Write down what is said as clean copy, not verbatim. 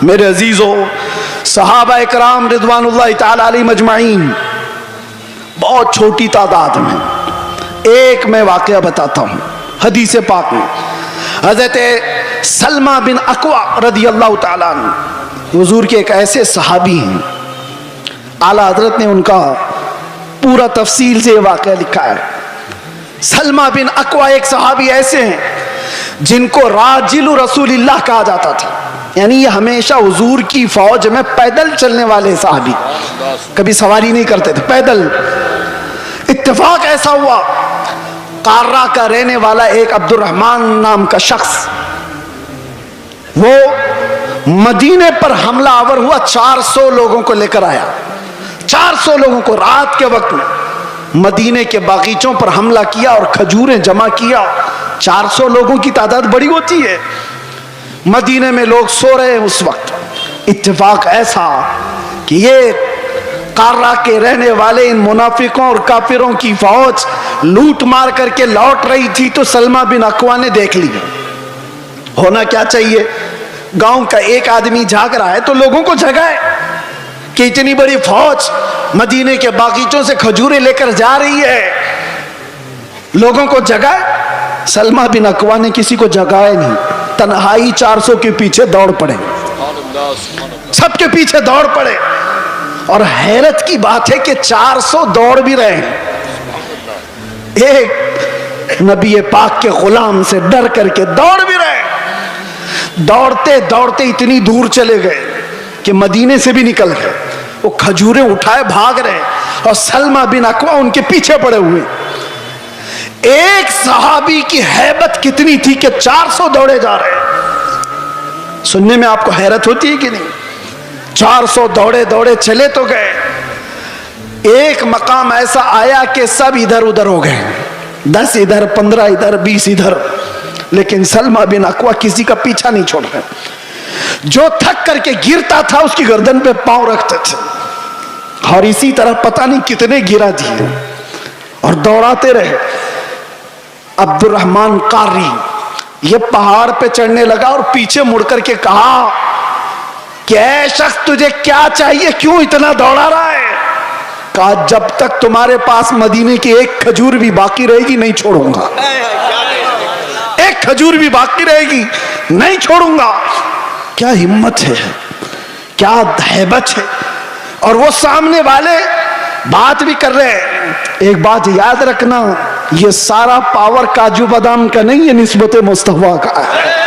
میرے عزیزو، صحابہ اکرام رضوان اللہ تعالی علیہم اجمعین بہت چھوٹی تعداد میں، ایک میں واقعہ بتاتا ہوں حدیث پاک میں۔ حضرت سلمہ بن اکوع رضی اللہ تعالیٰ عنہ حضور کے ایک ایسے صحابی ہیں، اعلیٰ حضرت نے ان کا پورا تفصیل سے یہ واقعہ لکھا ہے۔ سلمہ بن اکوع ایک صحابی ایسے ہیں جن کو راجل رسول اللہ کہا جاتا تھا، یعنی یہ ہمیشہ حضور کی فوج میں پیدل چلنے والے صحابی، کبھی سواری نہیں کرتے تھے، پیدل۔ اتفاق ایسا ہوا، قارہ کا رہنے والا ایک عبد الرحمن نام کا شخص، وہ مدینے پر حملہ آور ہوا، 400 لوگوں کو لے کر آیا، 400 لوگوں کو رات کے وقت میں مدینے کے باغیچوں پر حملہ کیا اور کھجوریں جمع کیا۔ 400 لوگوں کی تعداد بڑی ہوتی ہے، مدینے میں لوگ سو رہے ہیں اس وقت۔ اتفاق ایسا کہ یہ قارہ کے رہنے والے ان منافقوں اور کافروں کی فوج لوٹ مار کر کے لوٹ رہی تھی تو سلمہ بن اکوع نے دیکھ لیا۔ ہونا کیا چاہیے، گاؤں کا ایک آدمی جھاگ رہا ہے تو لوگوں کو جگائے کہ اتنی بڑی فوج مدینے کے باغیچوں سے کھجوریں لے کر جا رہی ہے، لوگوں کو جگائے۔ سلمہ بن اکوع نے کسی کو جگائے نہیں، تنہائی 400 کے پیچھے دوڑ پڑے، سب کے پیچھے دوڑ پڑے۔ اور حیرت کی بات ہے کہ 400 دوڑ بھی رہے ہیں، ایک نبی پاک کے غلام سے ڈر کر کے دوڑ بھی رہے ہیں۔ دوڑتے دوڑتے اتنی دور چلے گئے کہ مدینے سے بھی نکل گئے، وہ کھجوریں اٹھائے بھاگ رہے ہیں اور سلمہ بن اکوع ان کے پیچھے پڑے ہوئے۔ ایک صحابی کی ہیبت کتنی تھی کہ 400 دوڑے جا رہے ہیں۔ سننے میں آپ کو حیرت ہوتی ہے کہ نہیں؟ 400 دوڑے دوڑے چلے تو گئے، ایک مقام ایسا آیا کہ سب ادھر ادھر ہو گئے، 10 ادھر 15 ادھر 20 ادھر، لیکن سلمہ بن اکوع کسی کا پیچھا نہیں چھوڑ رہے۔ جو تھک کر کے گرتا تھا اس کی گردن پہ پاؤں رکھتے تھے، اور اسی طرح پتہ نہیں کتنے گرا دیے اور دوڑاتے رہے۔ عبد الرحمن قاری یہ پہاڑ پہ چڑھنے لگا اور پیچھے مڑ کر کے کہا کہ اے شخص تجھے کیا چاہیے، کیوں اتنا دوڑا رہا ہے؟ کہا جب تک تمہارے پاس مدینے کی ایک کھجور بھی باقی رہے گی نہیں چھوڑوں گا، ایک کھجور بھی باقی رہے گی نہیں چھوڑوں گا۔ کیا ہمت ہے، کیا ہیبت ہے، اور وہ سامنے والے بات بھی کر رہے ہیں۔ ایک بات یاد رکھنا، یہ سارا پاور کاجو بادام کا نہیں، یہ نسبت مصطفیٰ کا ہے۔